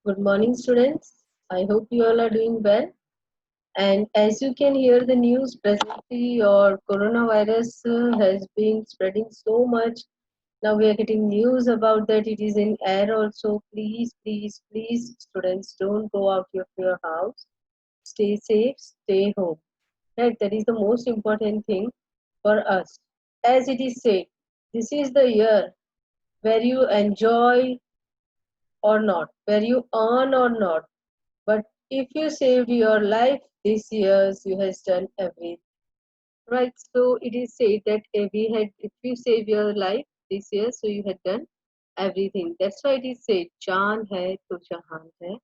Good morning, students. I hope you all are doing well. And as you can hear the news presently, your coronavirus has been spreading so much. Now we are getting news about that it is in air also. Please, please, please, students, don't go out of your house. Stay safe, stay home. Right? That is the most important thing for us. As it is said, this is the year where you enjoy or not, where you earn or not. But if you saved your life this year, you has done everything. Right? So it is said that if you save your life this year, so you had done everything. That's why it is said, Jaan hai to jahan hai.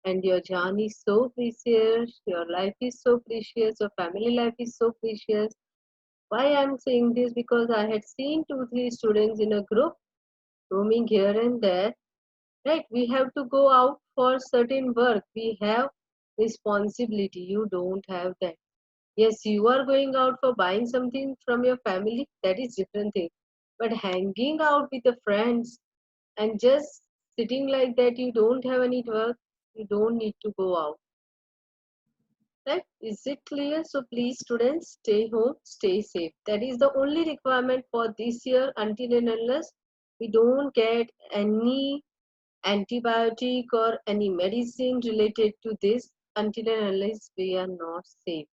And your jaan is so precious, your life is so precious, your family life is so precious. Why I'm saying this? Because I had seen 2, 3 students in a group roaming here and there. Right? We have to go out for certain work. We have responsibility. You don't have that. Yes, you are going out for buying something from your family. That is different thing. But hanging out with the friends and just sitting like that, you don't have any work. You don't need to go out. Right? Is it clear? So please, students, stay home, stay safe. That is the only requirement for this year until and unless we don't get any antibiotic or any medicine related to this until and unless we are not safe.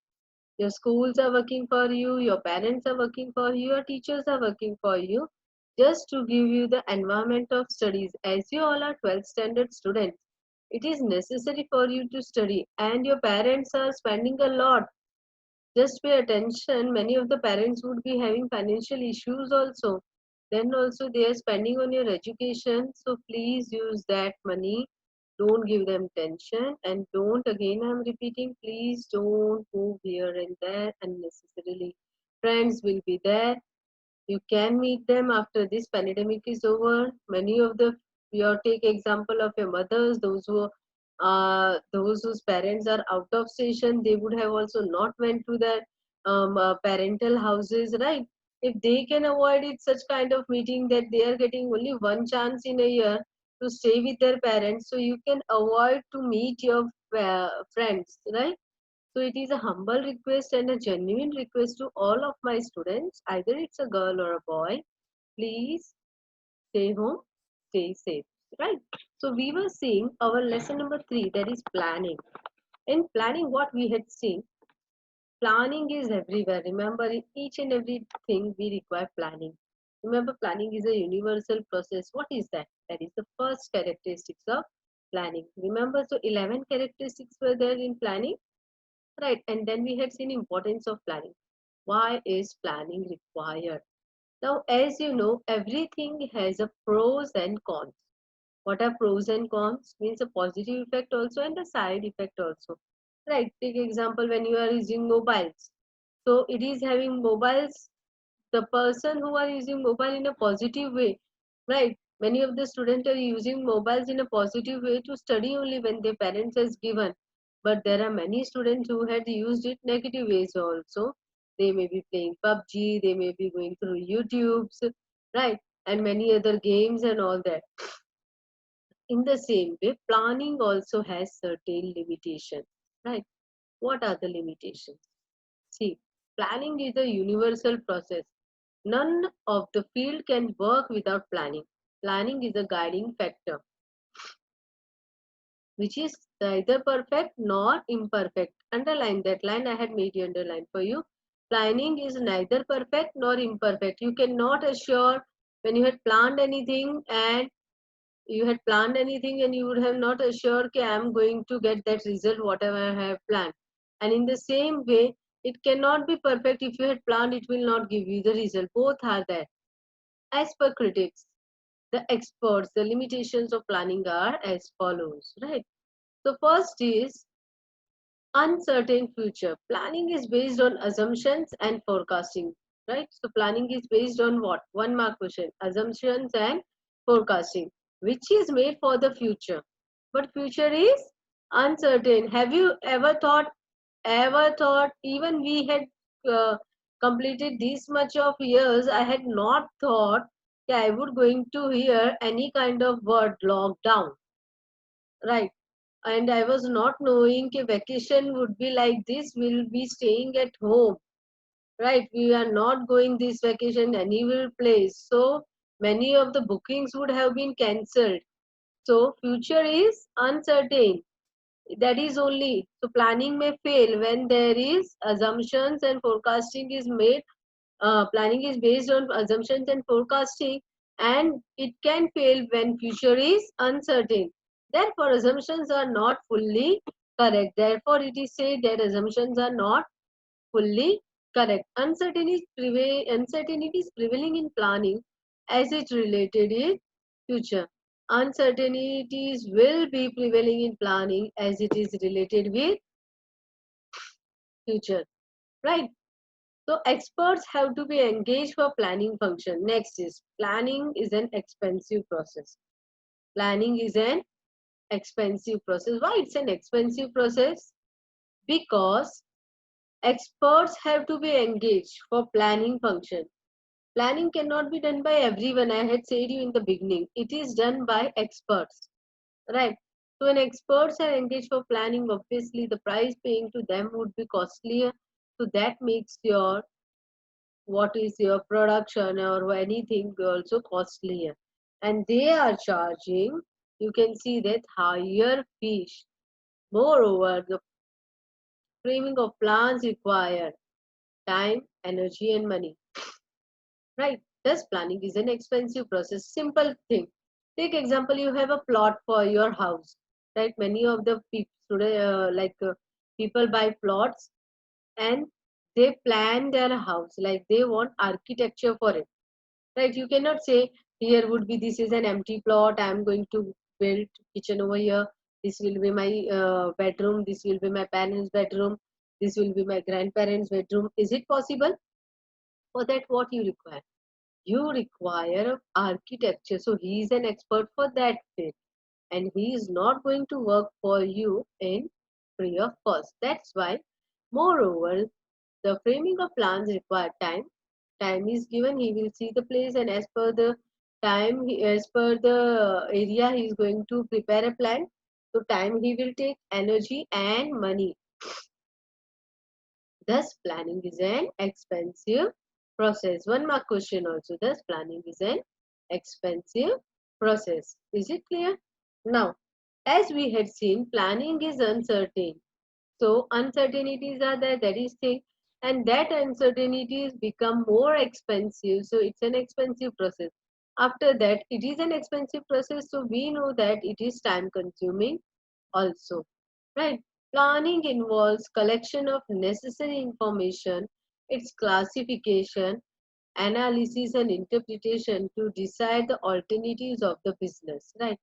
Your schools are working for you, your parents are working for you, your teachers are working for you just to give you the environment of studies. As you all are 12th standard students, it is necessary for you to study and your parents are spending a lot. Just pay attention, many of the parents would be having financial issues also. Then also they are spending on your education. So please use that money. Don't give them tension and don't, again I'm repeating, please don't move here and there unnecessarily. Friends will be there. You can meet them after this pandemic is over. Many of the, you take example of your mothers, those whose parents are out of station, they would have also not went to their parental houses, right? If they can avoid it, such kind of meeting that they are getting only one chance in a year to stay with their parents, so you can avoid to meet your friends, right? So it is a humble request and a genuine request to all of my students, either it's a girl or a boy, please stay home, stay safe, right? So we were seeing our lesson number 3, that is planning. In planning, what we had seen, planning is everywhere. Remember, in each and everything we require planning. Remember, planning is a universal process. What is that? That is the first characteristics of planning. Remember, so 11 characteristics were there in planning. Right, and then we had seen importance of planning. Why is planning required? Now, as you know, everything has a pros and cons. What are pros and cons? Means a positive effect also and a side effect also. Right, take example when you are using mobiles. So it is having mobiles, the person who are using mobile in a positive way, right? Many of the students are using mobiles in a positive way to study only when their parents has given, but there are many students who had used it negative ways also. They may be playing PUBG, they may be going through YouTube's, right, and many other games and all that. In the same way, planning also has certain limitations, right? What are the limitations? See, planning is a universal process. None of the field can work without planning. Planning is a guiding factor, which is neither perfect nor imperfect. Underline that line, I had made you underline for you. Planning is neither perfect nor imperfect. You cannot assure when you had planned anything and you would have not assured that I am going to get that result whatever I have planned. And in the same way, it cannot be perfect. If you had planned, it will not give you the result. Both are there. As per critics, the experts, the limitations of planning are as follows, right? So first is uncertain future. Planning is based on assumptions and forecasting, right? So planning is based on what? One mark question. Assumptions and forecasting, which is made for the future. But future is uncertain. Have you ever thought, even we had uh, completed this much of years, I had not thought that I would going to hear any kind of word lockdown, right? And I was not knowing कि vacation would be like this. We'll be staying at home, right? We are not going this vacation anywhere place. So many of the bookings would have been cancelled. So future is uncertain. That is only, so planning may fail when there is assumptions and forecasting is made. Planning is based on assumptions and forecasting, and it can fail when future is uncertain. Therefore assumptions are not fully correct. Therefore it is said that assumptions are not fully correct. Uncertainty is prevailing in planning as it related in future. Uncertainties will be prevailing in planning as it is related with future. Right? So experts have to be engaged for planning function. Next is planning is an expensive process. Planning is an expensive process. Why it's an expensive process? Because experts have to be engaged for planning function. Planning cannot be done by everyone. I had said you in the beginning. It is done by experts, right? So when experts are engaged for planning, obviously the price paying to them would be costlier. So that makes your what is your production or anything also costlier. And they are charging, you can see that higher fees. Moreover, the framing of plans require time, energy, and money. Right? Thus, planning is an expensive process. Simple thing. Take example, you have a plot for your house. Right? Many of the people today, people buy plots and they plan their house. Like they want architecture for it. Right? You cannot say here would be this is an empty plot. I am going to build kitchen over here. This will be my bedroom. This will be my parents' bedroom. This will be my grandparents' bedroom. Is it possible? For that, what you require? You require architecture. So he is an expert for that field, and he is not going to work for you in free of cost. That's why, moreover, the framing of plans require time. Time is given, he will see the place, and as per the time, as per the area, he is going to prepare a plan. So time he will take, energy and money. Thus, planning is an expensive process. One more question also. Thus, planning is an expensive process. Is it clear? Now, as we had seen, planning is uncertain. So, uncertainties are there, that is thing. And that uncertainties become more expensive. So, it's an expensive process. After that, it is an expensive process. So, we know that it is time consuming also, right? Planning involves collection of necessary information, its classification, analysis and interpretation to decide the alternatives of the business, right?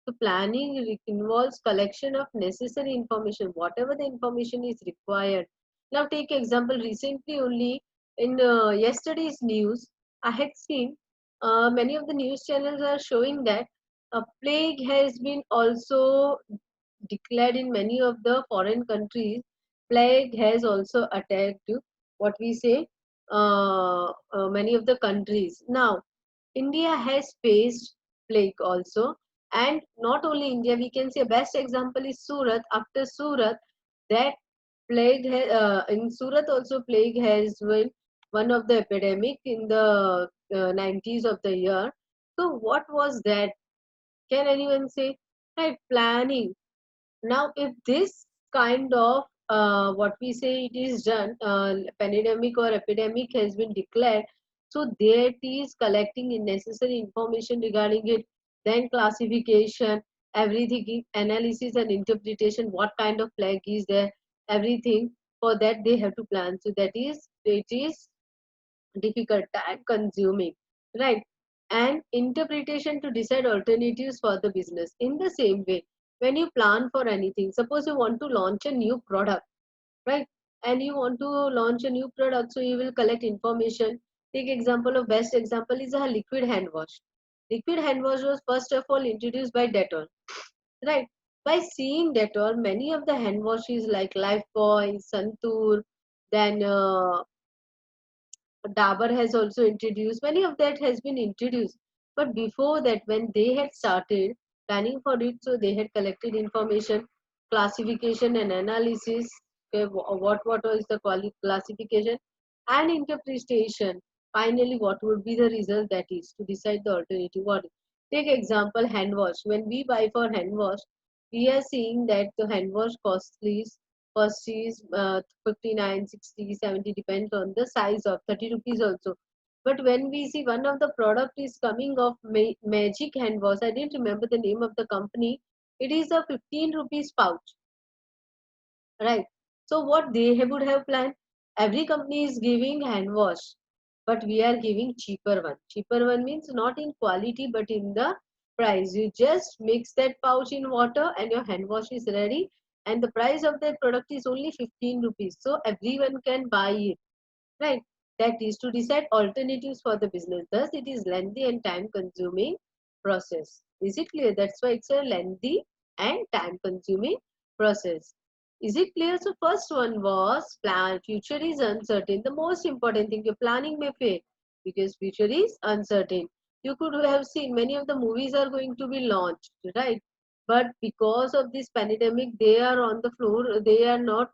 So planning involves collection of necessary information, whatever the information is required. Now take example, recently only in yesterday's news I had seen many of the news channels are showing that a plague has been also declared in many of the foreign countries. Plague has also attacked what we say many of the countries. Now India has faced plague also, and not only India, we can say best example is Surat. After Surat, that in Surat also plague has been one of the epidemic in the 90s of the year. So what was that? Can anyone say? Right, planning. Now, if this kind of what we say it is done, pandemic or epidemic has been declared, so that is collecting necessary information regarding it, then classification, everything, analysis and interpretation, what kind of plague is there, everything. For that they have to plan. So that is it is difficult, time consuming, right? And interpretation to decide alternatives for the business. In the same way, when you plan for anything, suppose you want to launch a new product, right? And you want to launch a new product, so you will collect information. Take example of best example is a liquid hand wash. Liquid hand wash was first of all introduced by Dettol, right? By seeing Dettol, many of the hand washes like Lifebuoy, Santur, then Dabur has also introduced, many of that has been introduced. But before that, when they had started, planning for it. So they had collected information, classification and analysis. Okay, what was the classification and interpretation. Finally, what would be the result, that is to decide the alternative. What? Take example hand wash. When we buy for hand wash, we are seeing that the hand wash cost is 59, 60, 70, depends on the size of 30 rupees also. But when we see one of the product is coming of Magic hand wash, I didn't remember the name of the company. It is a 15 rupees pouch, right? So what they would have planned, every company is giving hand wash, but we are giving cheaper one means not in quality but in the price. You just mix that pouch in water and your hand wash is ready, and the price of that product is only 15 rupees, so everyone can buy it, right? That is to decide alternatives for the business. Thus it is lengthy and time consuming process. Is it clear? That's why it's a lengthy and time consuming process. Is it clear? So first one was plan. Future is uncertain. The most important thing, your planning may fail because future is uncertain. You could have seen many of the movies are going to be launched, right? But because of this pandemic, they are on the floor. They are not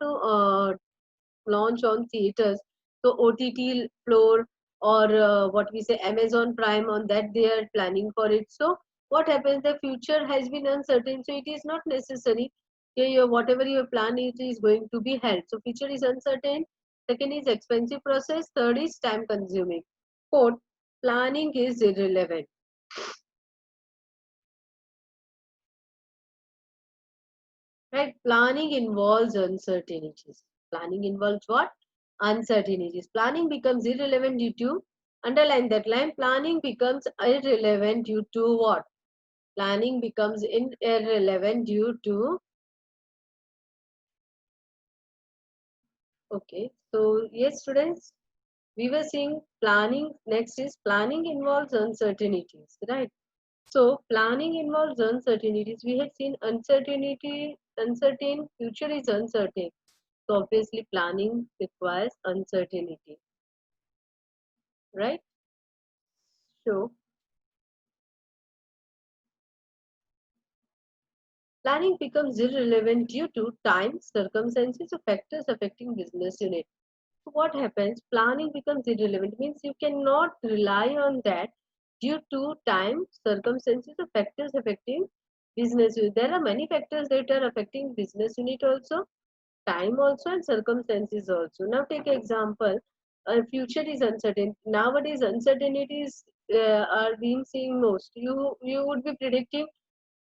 launch on theaters. So OTT floor, or what we say Amazon Prime, on that they are planning for it. So what happens? The future has been uncertain, so it is not necessary. Okay, whatever your plan is going to be held. So future is uncertain. Second is expensive process. Third is time consuming. Fourth, planning is irrelevant. Right? Planning involves uncertainties. Planning involves what? Uncertainties. Planning becomes irrelevant due to, underline that line, planning becomes irrelevant due to what? Planning becomes irrelevant due to, okay. So, yes, students, we were seeing planning. Next is planning involves uncertainties, right? So, planning involves uncertainties. We had seen uncertain, future is uncertain. So obviously planning requires uncertainty, right? So planning becomes irrelevant due to time, circumstances, or factors affecting business unit. So what happens? Planning becomes irrelevant means you cannot rely on that due to time, circumstances, or factors affecting business unit. There are many factors that are affecting business unit also, time also, and circumstances also. Now take example, future is uncertain. Nowadays uncertainties are being seen most. You would be predicting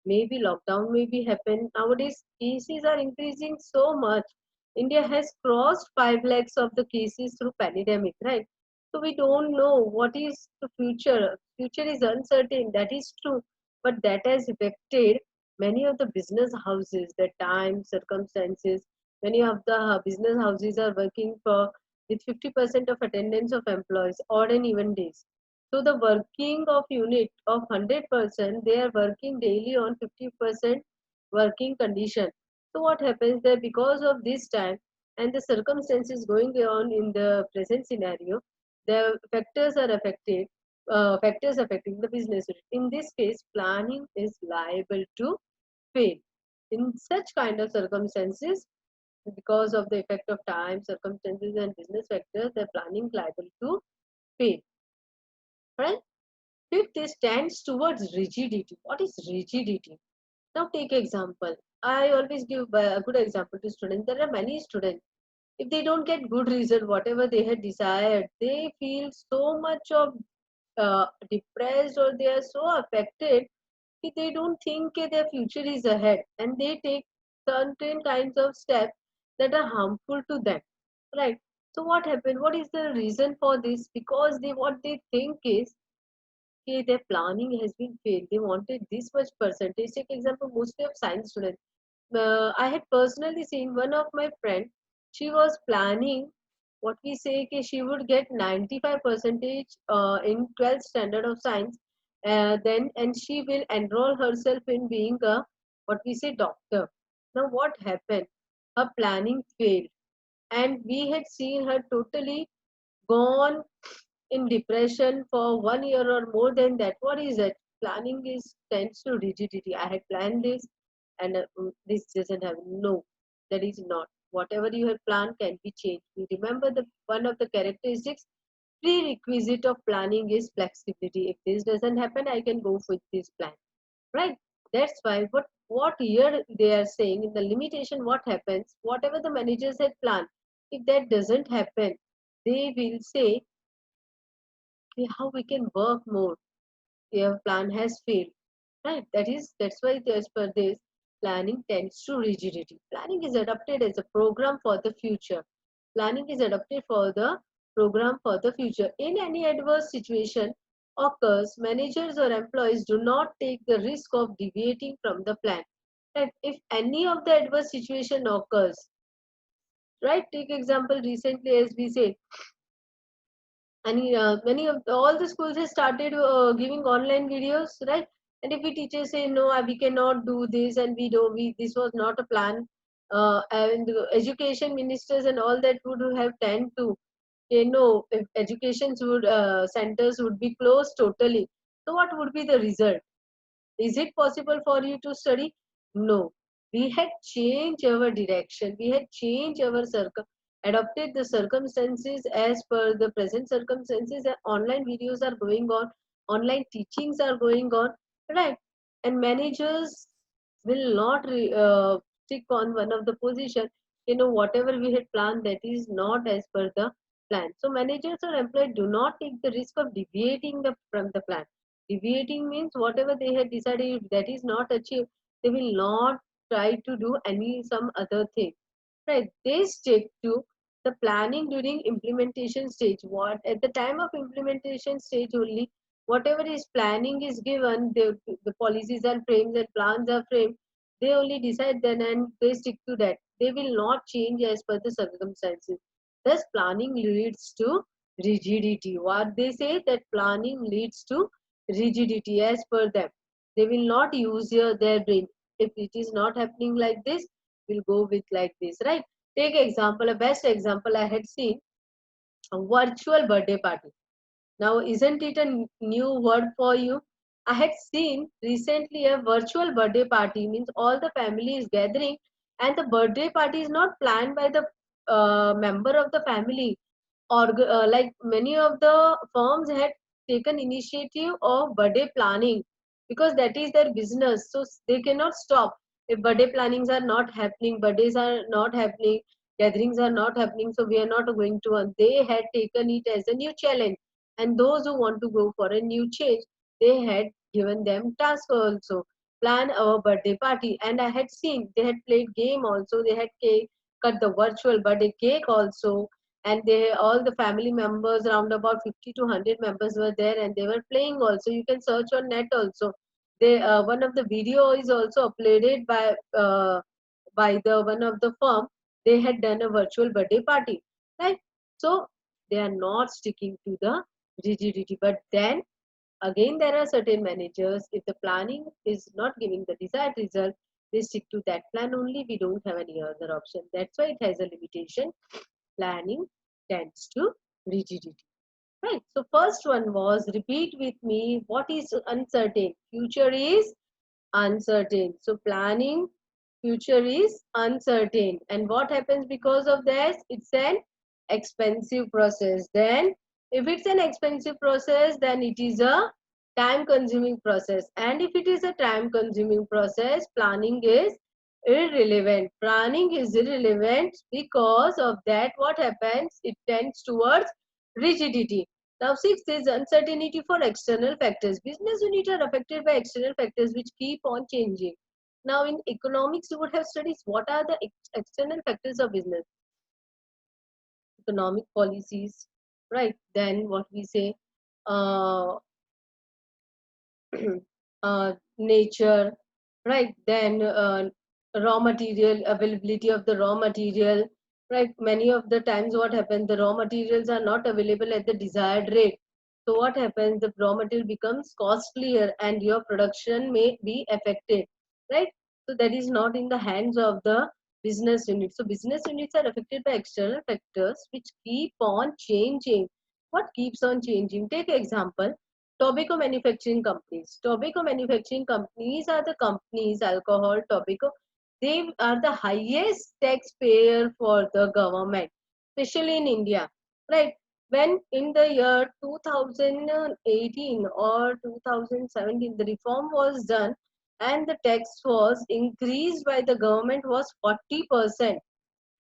maybe lockdown may be happen. Nowadays cases are increasing so much. India has crossed 5 lakhs of the cases through pandemic, right? So we don't know what is the future. Future is uncertain, that is true, but that has affected many of the business houses, the time, circumstances. Many of the business houses are working for with 50% of attendance of employees, odd and even days. So the working of unit of 100%, they are working daily on 50% working condition. So what happens there, because of this time and the circumstances going on in the present scenario, the factors are affected, factors affecting the business. In this case, planning is liable to fail. In such kind of circumstances, because of the effect of time, circumstances, and business factors, the planning liable to fail. Right? Fifth is stands towards rigidity. What is rigidity? Now take example. I always give a good example to students. There are many students. If they don't get good result, whatever they had desired, they feel so much of depressed, or they are so affected that they don't think their future is ahead, and they take certain kinds of steps that are harmful to them. Right? So what happened? What is the reason for this? Because they what they think is, okay, their planning has been failed. They wanted this much percentage. Take example, mostly of science students. I had personally seen one of my friend. She was planning, what we say, कि she would get 95 percentage in 12th standard of science. Then and she will enroll herself in being a, what we say, doctor. Now what happened? Her planning failed, and we had seen her totally gone in depression for 1 year or more than that. What is it? planning is tends to rigidity. I had planned this, and this doesn't have. No, that is not. Whatever you have planned can be changed. We remember the one of the characteristics prerequisite of planning is flexibility. If this doesn't happen, I can go with this plan, right? That's why what here they are saying in the limitation, what happens, whatever the managers had planned, if that doesn't happen, they will say, okay, how we can work more, your plan has failed, right? That's why as per this, planning tends to rigidity. Planning is adopted as a program for the future. Planning is adopted for the program for the future. In any adverse situation occurs, managers or employees do not take the risk of deviating from the plan. And if any of the adverse situation occurs, right? Take example recently, as we say, and many of all the schools have started giving online videos, right? And if we teachers say no, we cannot do this, and we this was not a plan, and education ministers and all that would have tend to, you know, if education would centers would be closed totally, so what would be the result? Is it possible for you to study? No. We had changed our direction. We had changed our adopted the circumstances as per the present circumstances. And online videos are going on, online teachings are going on, right? And managers will not stick on one of the position. You know, whatever we had planned, that is not as per the plan. So managers or employees do not take the risk of deviating from the plan. Deviating means whatever they had decided, if that is not achieved, they will not try to do any some other thing. Right? They stick to the planning during implementation stage. What at the time of implementation stage only, whatever is planning is given, the policies are framed and plans are framed. They only decide then and they stick to that. They will not change as per the circumstances. Thus, planning leads to rigidity. What they say that planning leads to rigidity as per them. They will not use their brain. If it is not happening like this, we'll go with like this, right? Take example, a best example I had seen, a virtual birthday party. Now, isn't it a new word for you? I had seen recently a virtual birthday party, means all the family is gathering, and the birthday party is not planned by the member of the family, or like many of the firms had taken initiative of birthday planning, because that is their business, so they cannot stop. If birthday plannings are not happening, birthdays are not happening, gatherings are not happening, so we are not going to, and they had taken it as a new challenge. And those who want to go for a new change, they had given them task also, plan our birthday party. And I had seen they had played game also, they had cut the virtual birthday cake also, and they all the family members, around about 50 to 100 members were there, and they were playing also. You can search on net also. They one of the video is also uploaded by the one of the firm. They had done a virtual birthday party, right? So they are not sticking to the rigidity. But then again, there are certain managers, if the planning is not giving the desired result, they stick to that plan only. We don't have any other option. That's why it has a limitation. Planning tends to rigidity. Right. So first one was, repeat with me, what is uncertain? Future is uncertain. So planning, future is uncertain. And what happens because of this? It's an expensive process. Then if it's an expensive process, then it is a time consuming process. And if it is a time consuming process, planning is irrelevant. Planning is irrelevant. Because of that, what happens? It tends towards rigidity. Now, sixth is uncertainty for external factors. Business units are affected by external factors which keep on changing. Now, in economics, you would have studied what are the external factors of business. Economic policies, right? Then what we say, uh, nature, right? Then raw material, availability of the raw material, right? Many of the times what happens, the raw materials are not available at the desired rate. So what happens, the raw material becomes costlier and your production may be affected, right? So that is not in the hands of the business unit. So business units are affected by external factors which keep on changing. What keeps on changing? Take example, Tobacco manufacturing companies. Tobacco manufacturing companies are the companies, alcohol, tobacco. They are the highest taxpayer for the government, especially in India. Right? When in the year 2018 or 2017, the reform was done and the tax was increased by the government was 40%.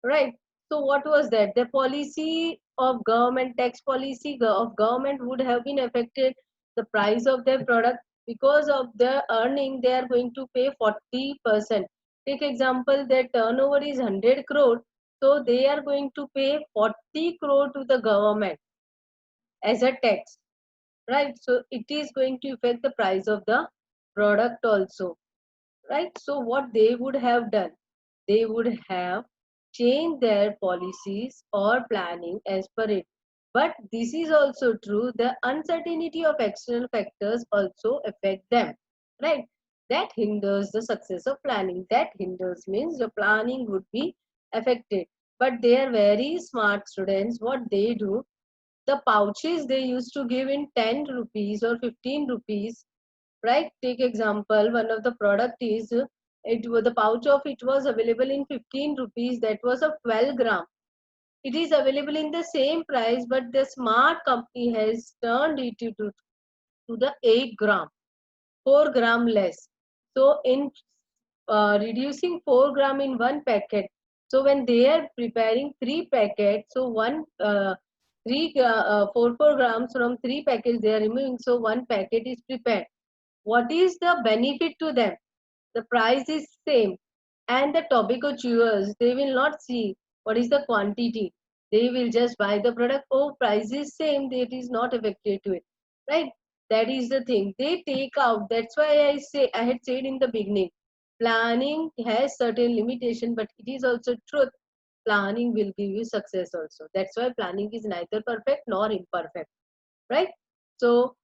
Right. So what was that? The policy of government, tax policy of government would have been affected. The price of their product, because of the earning, they are going to pay 40%. Take example, their turnover is 100 crore, so they are going to pay 40 crore to the government as a tax. Right. So it is going to affect the price of the product also. Right. So what they would have done, they would have changed their policies or planning as per it. But this is also true, the uncertainty of external factors also affect them, right? That hinders the success of planning. That hinders means the planning would be affected. But they are very smart students. What they do, the pouches they used to give in 10 rupees or 15 rupees, right? Take example, one of the product is it was the pouch of it was available in 15 rupees, that was of 12 gram. It is available in the same price, but the smart company has turned it to the 8 gram, 4 gram less. So in reducing 4 gram in one packet, so when they are preparing three packets, so one 4 grams from three packets they are removing, so one packet is prepared. What is the benefit to them? The price is same, and the tobacco chewers, they will not see what is the quantity. They will just buy the product. Oh, price is same, that is not affected to it, right? That is the thing they take out. That's why I had said in the beginning, planning has certain limitation, but it is also truth. Planning will give you success also. That's why planning is neither perfect nor imperfect, right? So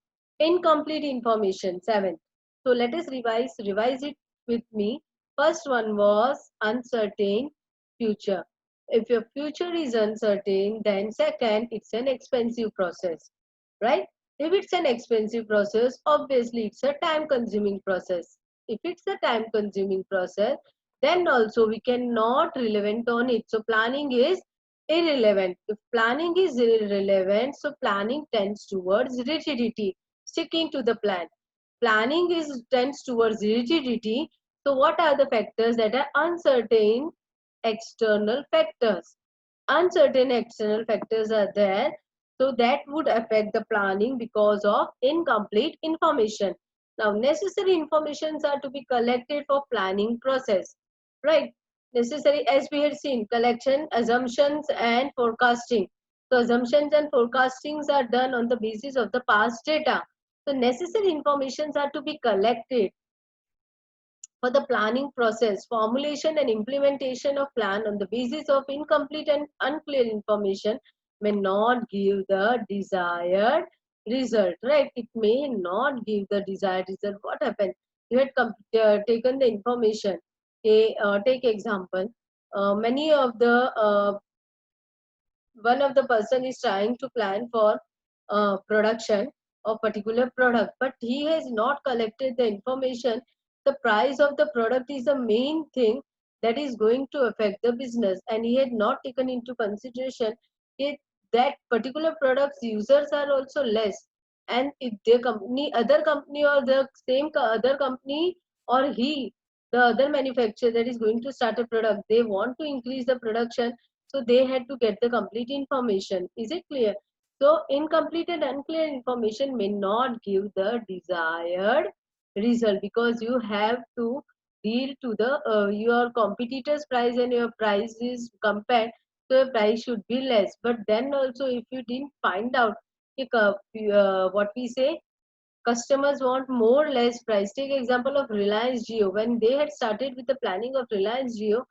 incomplete information, 7th. So let us revise it with me. First one was uncertain future. If your future is uncertain, then second, it's an expensive process, right? If it's an expensive process, obviously it's a time consuming process. If it's a time consuming process, then also we cannot relevant on it. So planning is irrelevant. If planning is irrelevant, so planning tends towards rigidity, sticking to the plan. Planning is tends towards rigidity. So what are the factors that are uncertain? External factors. Uncertain external factors are there, so that would affect the planning because of incomplete information. Now necessary informations are to be collected for planning process, right? Necessary, as we had seen, collection, assumptions and forecasting. So assumptions and forecastings are done on the basis of the past data. So necessary informations are to be collected for the planning process. Formulation and implementation of plan on the basis of incomplete and unclear information may not give the desired result, right? It may not give the desired result. What happened? You had taken the information. Okay, take example. Many of the one of the person is trying to plan for production of particular product, but he has not collected the information. The price of the product is the main thing that is going to affect the business, and he had not taken into consideration it, that particular products users are also less, and if the company, other company, or the same other company, or he, the other manufacturer that is going to start a product, they want to increase the production, so they had to get the complete information. Is it clear? So incomplete and unclear information may not give the desired result, because you have to deal to the your competitors price and your price is compared, so your price should be less. But then also, if you didn't find out what we say, customers want more less price. Take example of Reliance Jio. When they had started with the planning of Reliance Jio,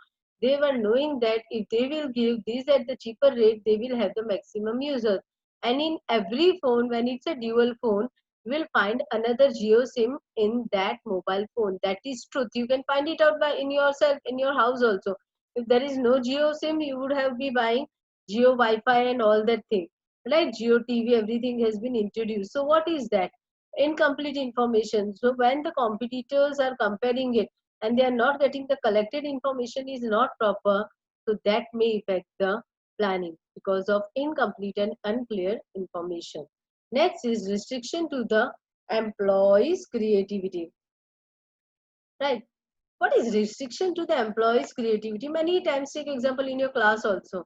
they were knowing that if they will give this at the cheaper rate, they will have the maximum users. And in every phone, when it's a dual phone, you will find another Jio SIM in that mobile phone. That is truth. You can find it out by in yourself in your house also. If there is no Jio SIM, you would have be buying Jio Wi-Fi and all that thing. Like Jio TV, everything has been introduced. So what is that? incomplete information. So when the competitors are comparing it and they are not getting the collected information is not proper, so that may affect the planning because of incomplete and unclear information. Next is restriction to the employees' creativity. Right? What is restriction to the employees' creativity? Many times, take example in your class also.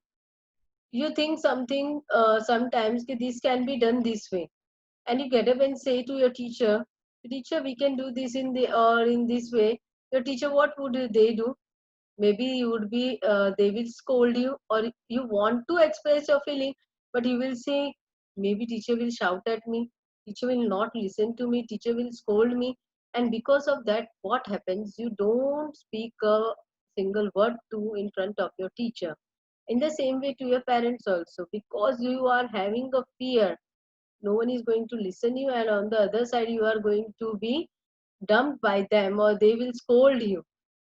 You think something sometimes this can be done this way, and you get up and say to your teacher, we can do this in the or in this way. Your teacher, what would they do? Maybe you would be they will scold you, or you want to express your feeling, but you will say, maybe teacher will shout at me, teacher will not listen to me, teacher will scold me. And because of that, what happens, you don't speak a single word to in front of your teacher. In the same way to your parents also, because you are having a fear, no one is going to listen you, and on the other side you are going to be dumped by them or they will scold you.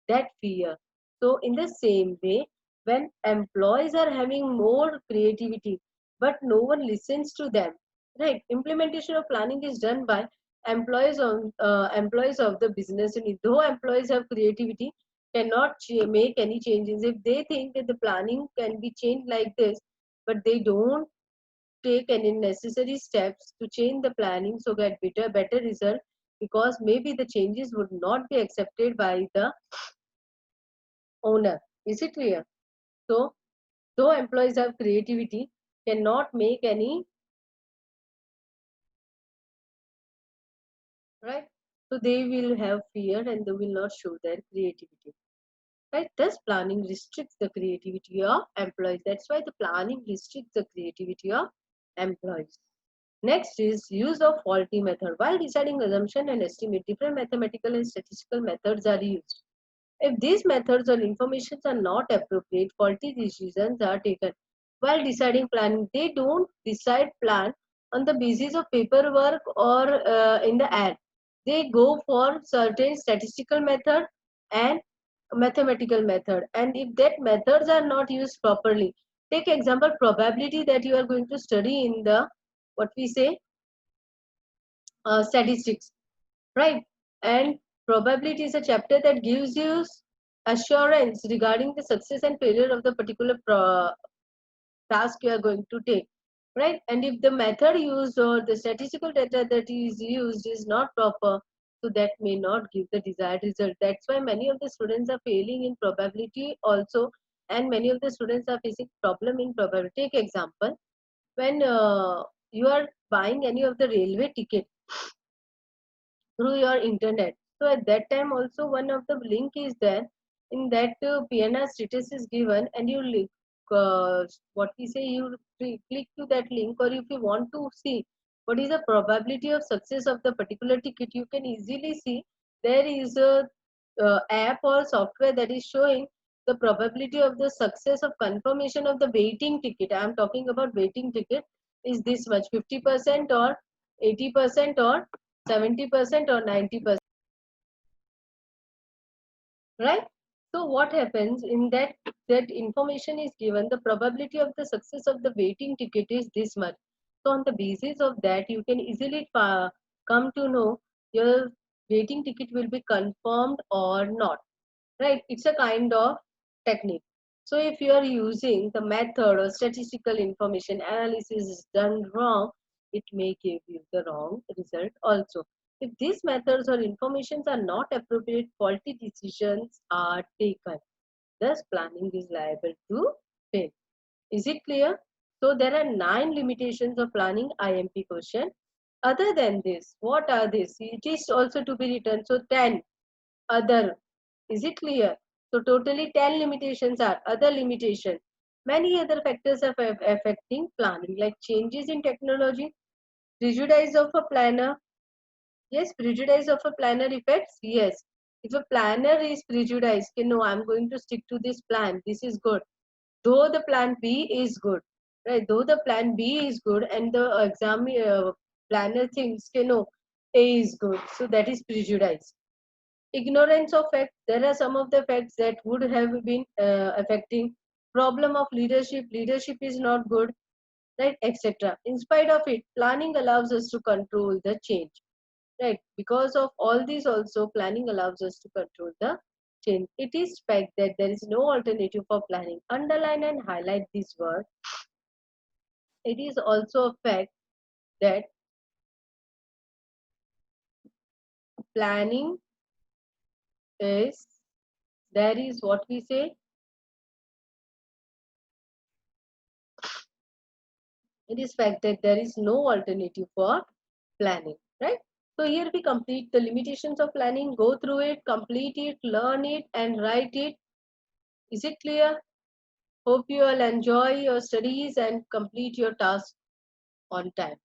That fear. So in the same way, when employees are having more creativity but no one listens to them, right, implementation of planning is done by employees of the business unit. Though employees have creativity, cannot make any changes if they think that the planning can be changed like this, but they don't take any necessary steps to change the planning so get better result, because maybe the changes would not be accepted by the owner. Is it clear? So though employees have creativity, cannot make any, right, so they will have fear and they will not show their creativity, right. Thus planning restricts the creativity of employees. That's why the planning restricts the creativity of employees. Next is use of faulty method. While deciding assumption and estimate, different mathematical and statistical methods are used. If these methods or informations are not appropriate, faulty decisions are taken. While deciding planning, they don't decide plan on the basis of paperwork or in the ad. They go for certain statistical method and mathematical method. And if that methods are not used properly, take example probability that you are going to study in the what we say statistics, right? And probability is a chapter that gives you assurance regarding the success and failure of the particular task you are going to take, right? And if the method used or the statistical data that is used is not proper, so that may not give the desired result. That's why many of the students are failing in probability also, and many of the students are facing problem in probability. Take example, when you are buying any of the railway ticket through your internet. So at that time also one of the link is there, in that PNR status is given, and you link, what we say, you click to that link, or if you want to see what is the probability of success of the particular ticket, you can easily see there is a app or software that is showing the probability of the success of confirmation of the waiting ticket. I am talking about waiting ticket is this much, 50% or 80% or 70% or 90%, right? So what happens in that, that information is given, the probability of the success of the waiting ticket is this much. So on the basis of that, you can easily come to know your waiting ticket will be confirmed or not, right? It's a kind of technique. So if you are using the method or statistical information analysis is done wrong, it may give you the wrong result also. If these methods or informations are not appropriate, faulty decisions are taken. Thus planning is liable to fail. Is it clear? So there are 9 limitations of planning IMP question. Other than this, what are these? It is also to be written. So 10 other. Is it clear? So totally 10 limitations are other limitation. Many other factors are affecting planning, like changes in technology, prejudice of a planner. Yes, prejudice of a planner effects. Yes, if a planner is prejudiced, okay, no, I'm going to stick to this plan. This is good. Though the plan B is good, right? Though the plan B is good, and the planner thinks, okay, no, A is good. So that is prejudice. Ignorance of facts. There are some of the facts that would have been affecting. Problem of leadership. Leadership is not good, right, etc. In spite of it, planning allows us to control the change. right? Because of all these also, planning allows us to control the change. It is fact that there is no alternative for planning. Underline and highlight this word. It is also a fact that planning is, there is what we say, it is fact that there is no alternative for planning, right? So here we complete the limitations of planning, go through it, complete it, learn it and write it. Is it clear? Hope you all enjoy your studies and complete your task on time.